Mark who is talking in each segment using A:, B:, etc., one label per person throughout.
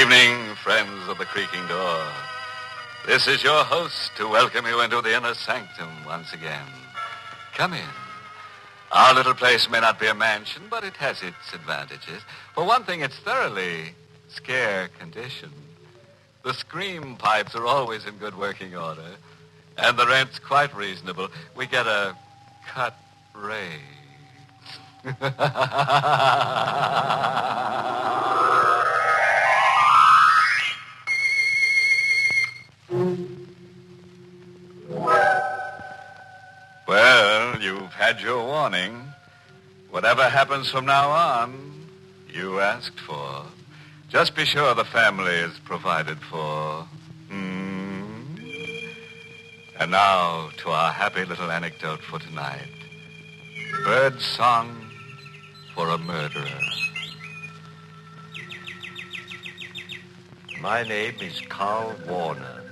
A: evening, friends of the creaking door. This is your host to welcome you into the inner sanctum once again. Come in. Our little place may not be a mansion, but it has its advantages. For one thing, it's thoroughly scare condition. The scream pipes are always in good working order, and the rent's quite reasonable. We get a cut rate. Well, you've had your warning. Whatever happens from now on, you asked for. Just be sure the family is provided for. And now to our happy little anecdote for tonight. Birdsong for a murderer.
B: My name is Carl Warner.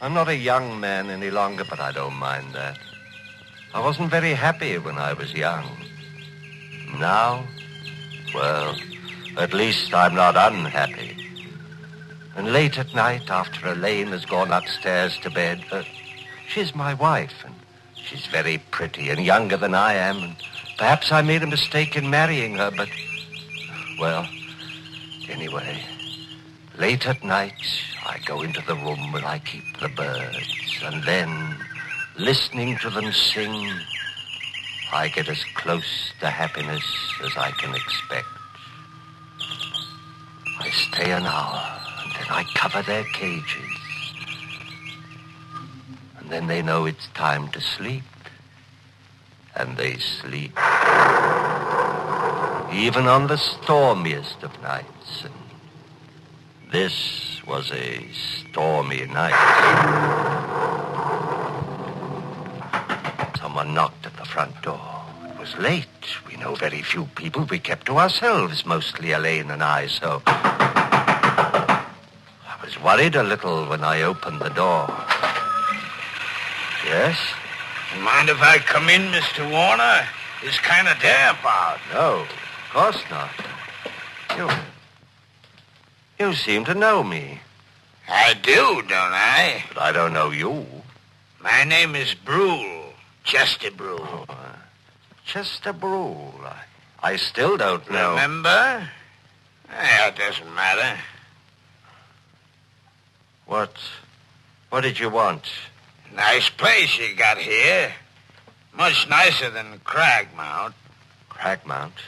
B: I'm not a young man any longer, but I don't mind that. I wasn't very happy when I was young. Now, well, at least I'm not unhappy. And late at night, after Elaine has gone upstairs to bed, she's my wife, and she's very pretty and younger than I am, and perhaps I made a mistake in marrying her, but, well, anyway, late at night, I go into the room where I keep the birds, and then, listening to them sing, I get as close to happiness as I can expect. I stay an hour, and then I cover their cages. And then they know it's time to sleep. And they sleep. Even on the stormiest of nights. And this was a stormy night. Someone knocked at the front door. It was late. We know very few people. We kept to ourselves, mostly Elaine and I, so I was worried a little when I opened the door. Yes?
C: Mind if I come in, Mr. Warner? It's kind of damp out.
B: No, of course not. You seem to know me.
C: I do, don't I?
B: But I don't know you.
C: My name is Brule. Chester Brule.
B: Chester Brule. I still don't know.
C: Remember? It doesn't matter.
B: What did you want?
C: Nice place you got here. Much nicer than Cragmount.
B: Cragmount?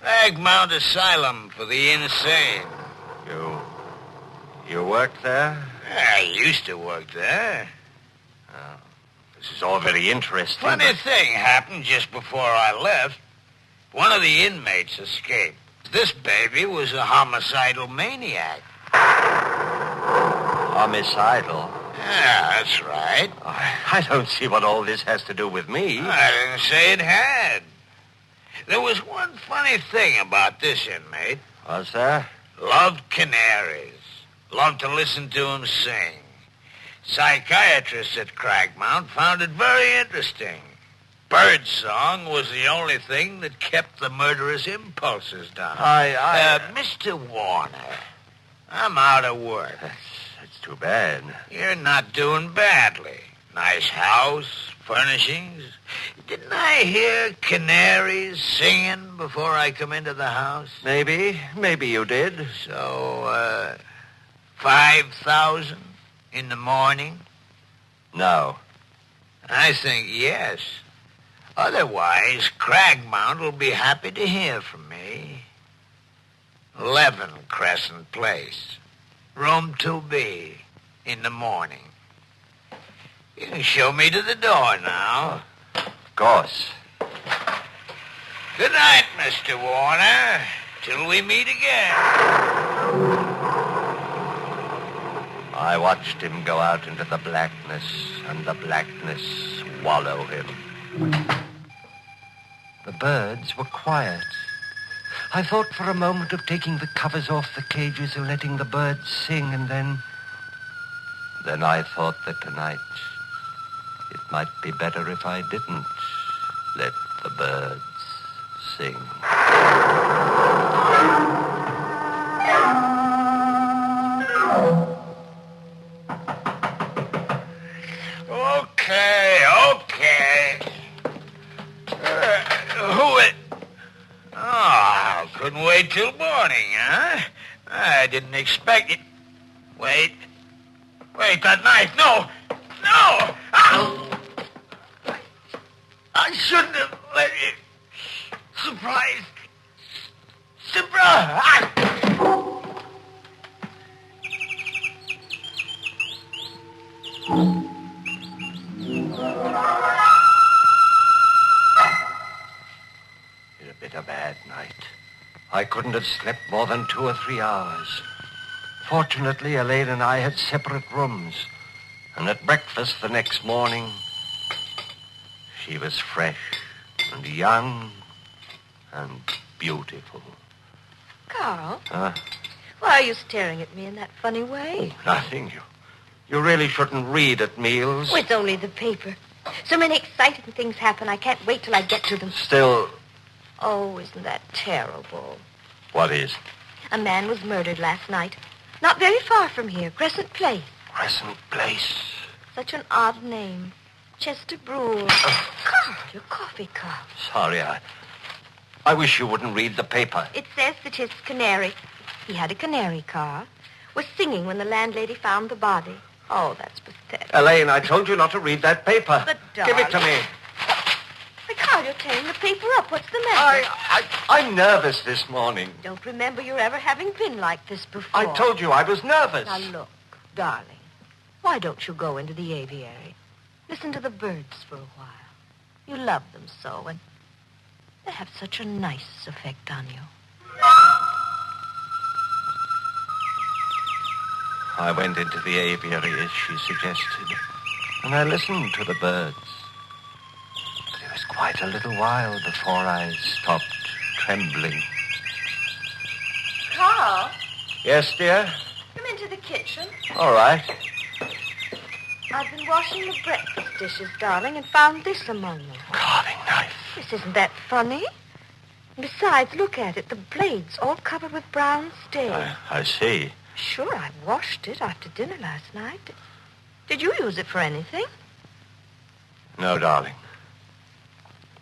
C: Cragmount Asylum for the insane.
B: You worked there?
C: I used to work there.
B: Oh, this is all very interesting.
C: Funny thing happened just before I left. One of the inmates escaped. This baby was a homicidal maniac.
B: Homicidal?
C: Yeah, that's right.
B: I don't see what all this has to do with me.
C: I didn't say it had. There was one funny thing about this inmate.
B: Was there?
C: Loved canaries. Loved to listen to them sing. Psychiatrists at Cragmount found it very interesting. Birdsong was the only thing that kept the murderous impulses down. Mr. Warner, I'm out of work.
B: That's too bad.
C: You're not doing badly. Nice house, furnishings. Didn't I hear canaries singing before I come into the house?
B: Maybe you did.
C: So, 5,000 in the morning?
B: No.
C: I think yes. Otherwise, Cragmount will be happy to hear from me. 11 Crescent Place, room 2B, in the morning. You can show me to the door now.
B: Of course.
C: Good night, Mr. Warner. Till we meet again.
B: I watched him go out into the blackness, and the blackness swallow him. The birds were quiet. I thought for a moment of taking the covers off the cages and letting the birds sing, and then I thought that tonight it might be better if I didn't let the birds sing.
C: Okay. Who it? Oh, couldn't wait till morning, huh? I didn't expect it. Wait, that knife. No! Ow! I shouldn't have let it. Surprise!
B: It had been a bad night. I couldn't have slept more than 2 or 3 hours. Fortunately, Elaine and I had separate rooms. And at breakfast the next morning, she was fresh and young and beautiful.
D: Carl?
B: Huh?
D: Why are you staring at me in that funny way?
B: Nothing. You really shouldn't read at meals.
D: Oh, it's only the paper. So many exciting things happen. I can't wait till I get to them.
B: Still,
D: Oh, isn't that terrible?
B: what is?
D: A man was murdered last night. Not very far from here, Crescent Place.
B: Crescent Place.
D: Such an odd name. Chester Brule. Carl, your coffee cup.
B: Sorry, I wish you wouldn't read the paper.
D: It says that his canary, he had a canary car, was singing when the landlady found the body. Oh, that's pathetic.
B: Elaine, I told you not to read that paper.
D: But,
B: Give it to me.
D: Why, Carl, you're tearing the paper up. What's the matter?
B: I'm nervous this morning.
D: Don't remember your ever having been like this before.
B: I told you I was nervous.
D: Now, look, darling, why don't you go into the aviary? Listen to the birds for a while. You love them so, and they have such a nice effect on you.
B: I went into the aviary as she suggested, and I listened to the birds. But it was quite a little while before I stopped trembling.
D: Carl,
B: Yes, dear?
D: come into the kitchen.
B: All right.
D: I've been washing the breakfast dishes, darling, and found this among them.
B: Carving knife.
D: This isn't that funny. Besides, look at it. The blade's all covered with brown stains.
B: I see.
D: Sure, I washed it after dinner last night. Did you use it for anything?
B: No, darling.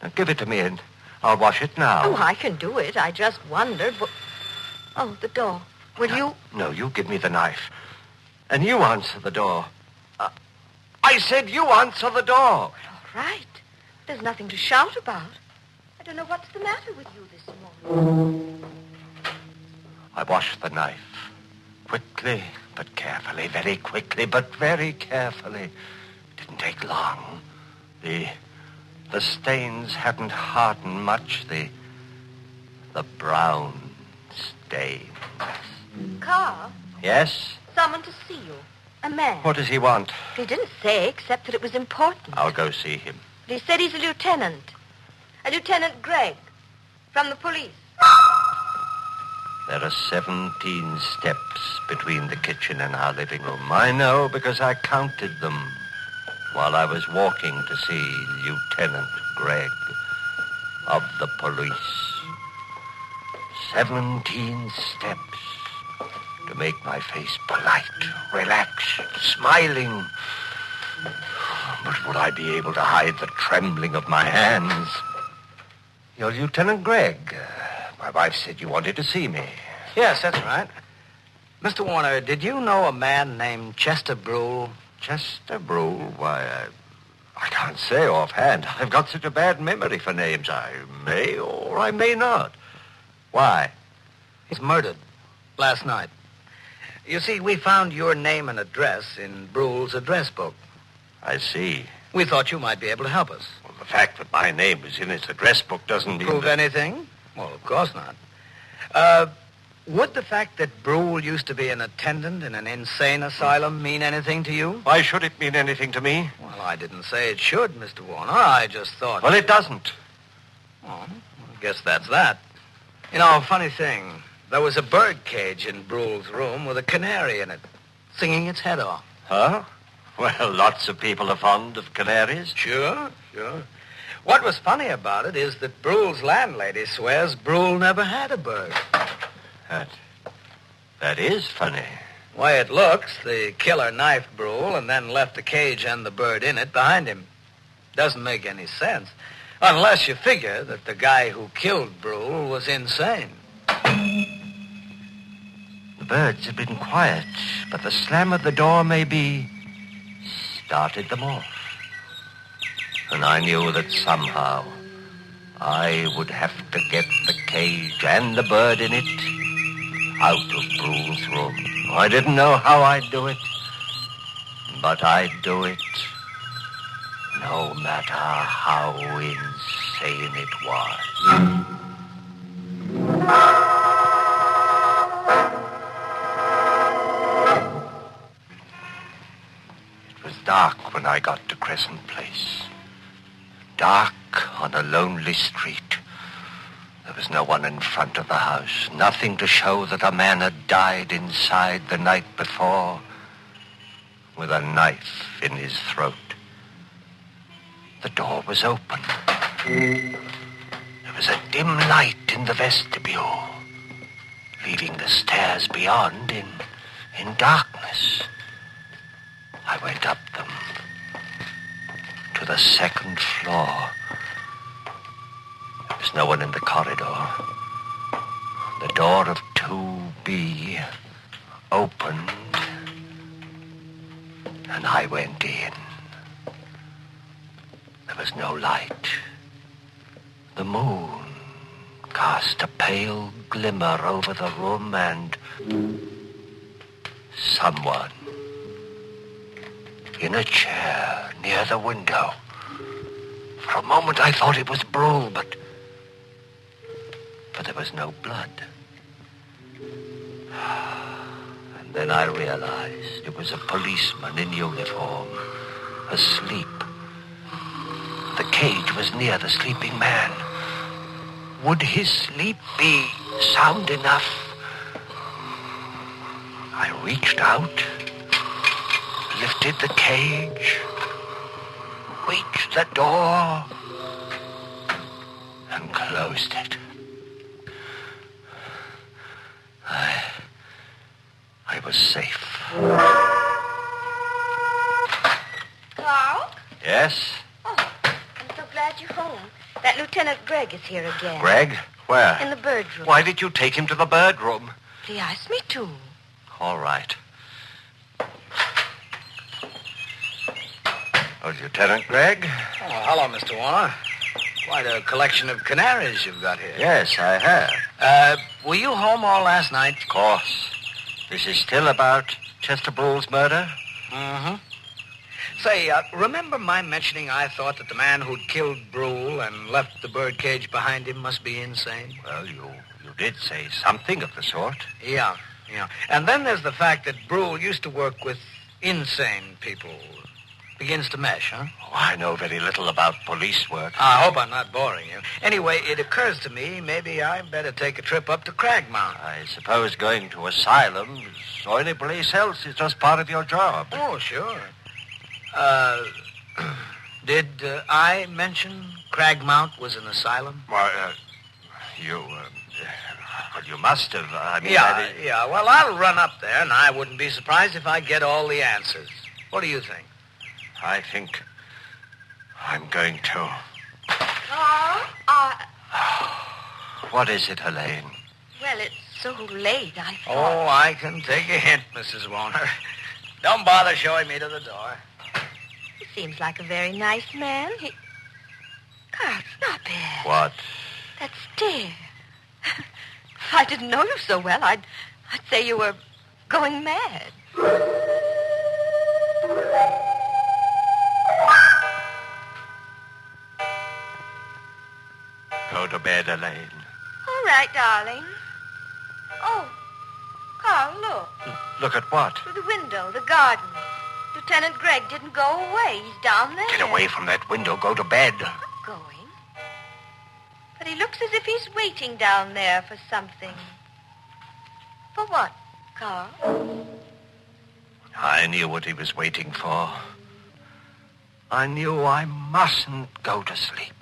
B: Now, give it to me and I'll wash it now.
D: Oh, I can do it. I just wondered. Oh, the door. Will you?
B: No, you give me the knife. And you answer the door. I said you answer the door.
D: All right. There's nothing to shout about. I don't know what's the matter with you this morning.
B: I washed the knife. Quickly, but carefully. Very quickly, but very carefully. It didn't take long. The stains hadn't hardened much. The brown stains.
D: Carl,
B: Yes?
D: someone to see you. A man.
B: What does he want?
D: He didn't say, except that it was important.
B: I'll go see him.
D: He said he's a lieutenant. A Lieutenant Gregg. From the police.
B: There are 17 steps between the kitchen and our living room. I know because I counted them while I was walking to see Lieutenant Gregg of the police. 17 steps to make my face polite, relaxed, smiling. But would I be able to hide the trembling of my hands? You're Lieutenant Gregg. My wife said you wanted to see me.
E: Yes, that's right. Mr. Warner, did you know a man named Chester Brule?
B: Chester Brule? Why, I can't say offhand. I've got such a bad memory for names. I may or I may not. Why?
E: He's murdered last night. You see, we found your name and address in Brule's address book.
B: I see.
E: We thought you might be able to help us.
B: Well, the fact that my name is in his address book doesn't mean
E: Prove
B: that...
E: anything? Well, of course not. Would the fact that Brule used to be an attendant in an insane asylum mean anything to you?
B: Why should it mean anything to me?
E: Well, I didn't say it should, Mr. Warner. I just thought...
B: Well, it doesn't.
E: Oh, I guess that's that. You know, funny thing. There was a bird cage in Brule's room with a canary in it, singing its head off.
B: Huh? Well, lots of people are fond of canaries.
E: Sure. What was funny about it is that Brule's landlady swears Brule never had a bird.
B: That is funny.
E: Way it looks, the killer knifed Brule and then left the cage and the bird in it behind him. Doesn't make any sense. Unless you figure that the guy who killed Brule was insane.
B: The birds had been quiet, but the slam of the door maybe started them off. And I knew that somehow I would have to get the cage and the bird in it out of Brule's room. I didn't know how I'd do it, but I'd do it no matter how insane it was. It was dark when I got to Crescent Place. Dark on a lonely street. There was no one in front of the house. Nothing to show that a man had died inside the night before with a knife in his throat. The door was open. There was a dim light in the vestibule, leaving the stairs beyond in darkness. I went up them to the second floor. There was no one in the corridor. The door of 2B opened, and I went in. There was no light. The moon cast a pale glimmer over the room, and someone in a chair near the window. For a moment I thought it was Brule, but there was no blood. And then I realized it was a policeman in uniform, asleep. The cage was near the sleeping man. Would his sleep be sound enough? I reached out, lifted the cage, reached the door, and closed it. I was safe.
D: Carl?
B: Yes?
D: Oh, I'm so glad you're home. That Lieutenant Gregg is here again.
B: Gregg? Where?
D: In the bird room.
B: Why did you take him to the bird room?
D: He asked me to.
B: All right. Oh, Lieutenant Gregg?
E: Oh, hello, Mr. Warner. Quite a collection of canaries you've got here.
B: Yes, I have.
E: Were you home all last night?
B: Of course. This is still about Chester Brule's murder?
E: Mm-hmm. Say, remember my mentioning I thought that the man who'd killed Brule and left the birdcage behind him must be insane?
B: Well, you did say something of the sort.
E: Yeah. And then there's the fact that Brule used to work with insane people. Begins to mesh, huh?
B: Oh, I know very little about police work.
E: I hope I'm not boring you. Anyway, it occurs to me maybe I better take a trip up to Cragmount.
B: I suppose going to asylums or any place else is just part of your job.
E: Oh, sure. Did I mention Cragmount was an asylum?
B: Why, you must have. I mean,
E: Yeah. Well, I'll run up there, and I wouldn't be surprised if I get all the answers. What do you think?
B: I think I'm going to. What is it, Helene?
D: Well, it's so late, I thought.
E: Oh, I can take a hint, Mrs. Warner. Don't bother showing me to the door.
D: He seems like a very nice man. Carl, stop it.
B: What?
D: That stare. If I didn't know you so well, I'd say you were going mad.
B: Go to bed, Elaine.
D: All right, darling. Oh, Carl, look.
B: Look at what?
D: Through the window, the garden. Lieutenant Gregg didn't go away. He's down there.
B: Get away from that window. Go to bed.
D: Not going. But he looks as if he's waiting down there for something. For what, Carl?
B: I knew what he was waiting for. I knew I mustn't go to sleep.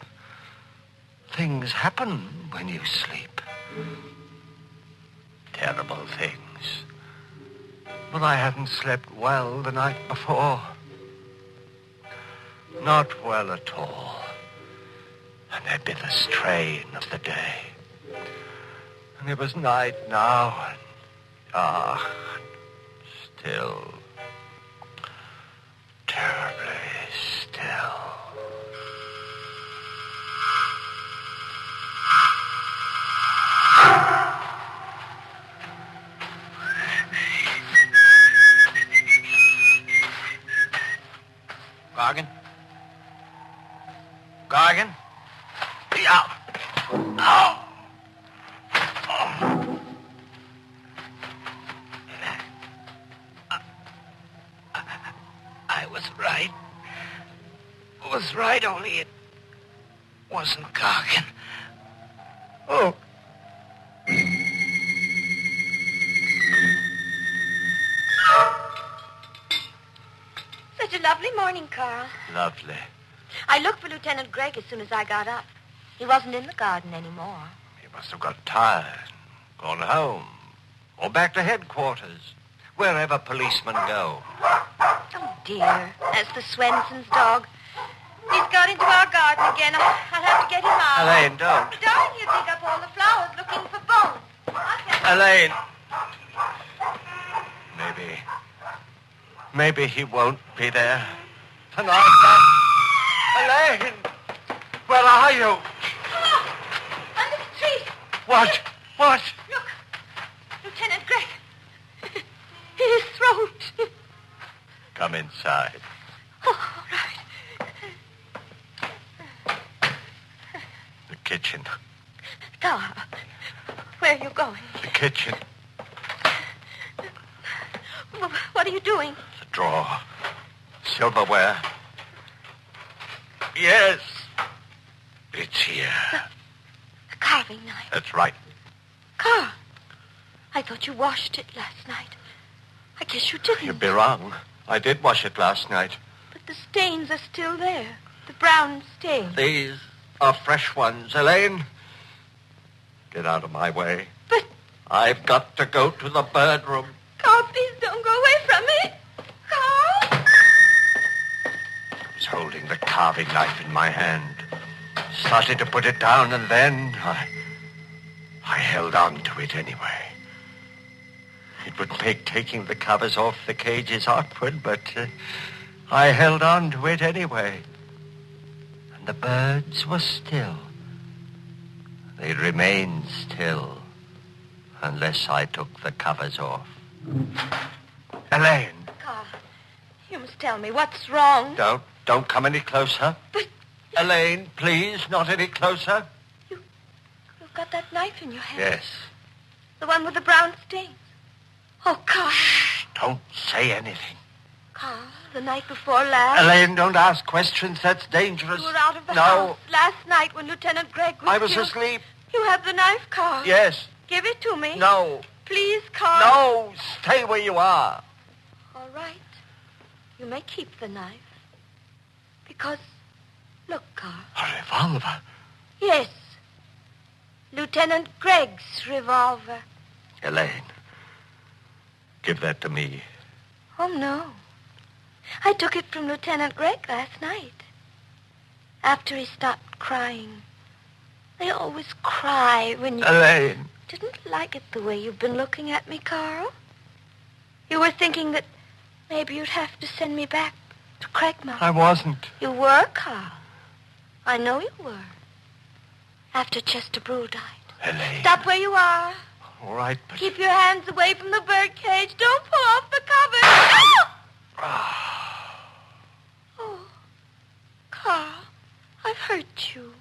B: Things happen when you sleep. Terrible things. But I hadn't slept well the night before. Not well at all. And there'd be the strain of the day. And it was night now, and dark, still, terribly still.
E: Gargan? Gargan? Yeah. Oh. I was right. Was right, only it wasn't Gargan. Oh.
D: Such a lovely morning, Carl.
B: Lovely.
D: I looked for Lieutenant Gregg as soon as I got up. He wasn't in the garden anymore.
B: He must have got tired, gone home, or back to headquarters, wherever policemen go.
D: Oh, dear. That's the Swenson's dog. He's got into our garden again. I'll have to get him out.
B: Elaine, don't.
D: Darling, you dig up all the flowers looking for bones.
B: Elaine. Maybe he won't be there tonight. Elaine, where are you?
D: Look, under the tree.
B: What?
D: Look, Lieutenant Gregg. His throat.
B: Come inside.
D: Oh, all right.
B: The kitchen.
D: Carl, where are you going?
B: The kitchen.
D: What are you doing?
B: The drawer. Silverware. Yes. It's here.
D: The carving knife.
B: That's right.
D: Carl, I thought you washed it last night. I guess you didn't.
B: You'd be wrong. I did wash it last night.
D: But the stains are still there. The brown stains.
B: These are fresh ones, Elaine. Get out of my way.
D: But...
B: I've got to go to the bird room.
D: Carl, please don't go away from me. Carl!
B: I was holding the carving knife in my hand. Started to put it down, and then I held on to it anyway. It would make taking the covers off the cages awkward, but I held on to it anyway. And the birds were still. They remained still unless I took the covers off. Elaine.
D: Carl, you must tell me what's wrong.
B: Don't come any closer.
D: But...
B: Elaine, please, not any closer.
D: You've got that knife in your hand.
B: Yes.
D: The one with the brown stains. Oh, Carl.
B: Shh, don't say anything.
D: Carl, the night before last...
B: Elaine, don't ask questions. That's dangerous.
D: You were out of the house last night when Lieutenant Gregg was
B: I was
D: killed.
B: asleep.
D: You have the knife, Carl.
B: Yes.
D: Give it to me.
B: No.
D: Please, Carl.
B: No, stay where you are.
D: All right. You may keep the knife. Because, look, Carl.
B: A revolver?
D: Yes. Lieutenant Gregg's revolver.
B: Elaine, give that to me.
D: Oh, no. I took it from Lieutenant Gregg last night. After he stopped crying. They always cry when you...
B: Elaine.
D: Didn't like it the way you've been looking at me, Carl. You were thinking that maybe you'd have to send me back to Craigmount.
B: I wasn't.
D: You were, Carl. I know you were. After Chester Brule died.
B: Elaine.
D: Stop where you are.
B: All right, but...
D: Keep your hands away from the bird cage. Don't pull off the cover. Oh, Carl, I've hurt you.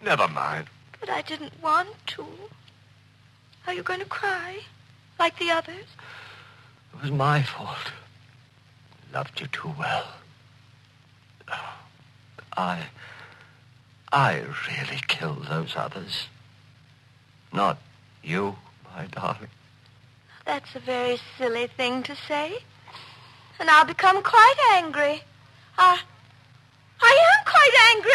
B: Never mind.
D: But I didn't want to. Are you going to cry? Like the others?
B: It was my fault. Loved you too well. I really killed those others. Not you, my darling.
D: That's a very silly thing to say. And I'll become quite angry. I am quite angry.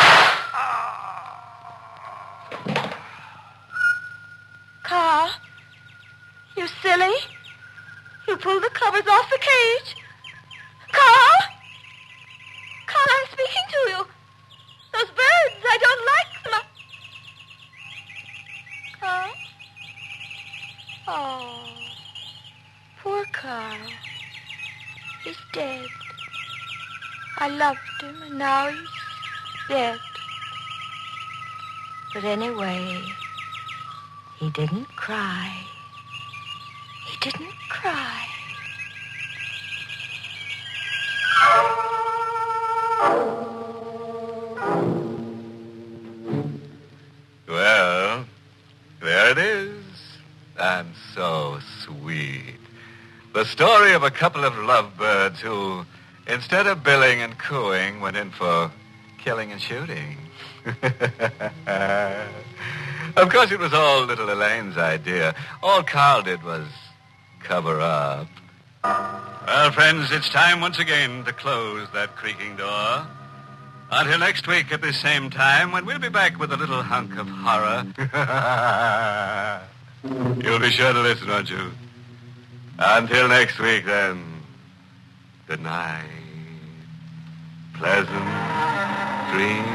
D: Carl, you silly. You pulled the covers off the cage. Carl? Carl, I'm speaking to you. Those birds, I don't like them. Carl? Oh, poor Carl. He's dead. I loved him, and now he's dead. But anyway, he didn't cry. He didn't cry.
A: Well, there it is. And so sweet. The story of a couple of lovebirds who, instead of billing and cooing, went in for killing and shooting. Of course, it was all little Elaine's idea. All Carl did was cover up. Well, friends, it's time once again to close that creaking door. Until next week at the same time, when we'll be back with a little hunk of horror. You'll be sure to listen, won't you? Until next week, then. Good night. Pleasant dreams.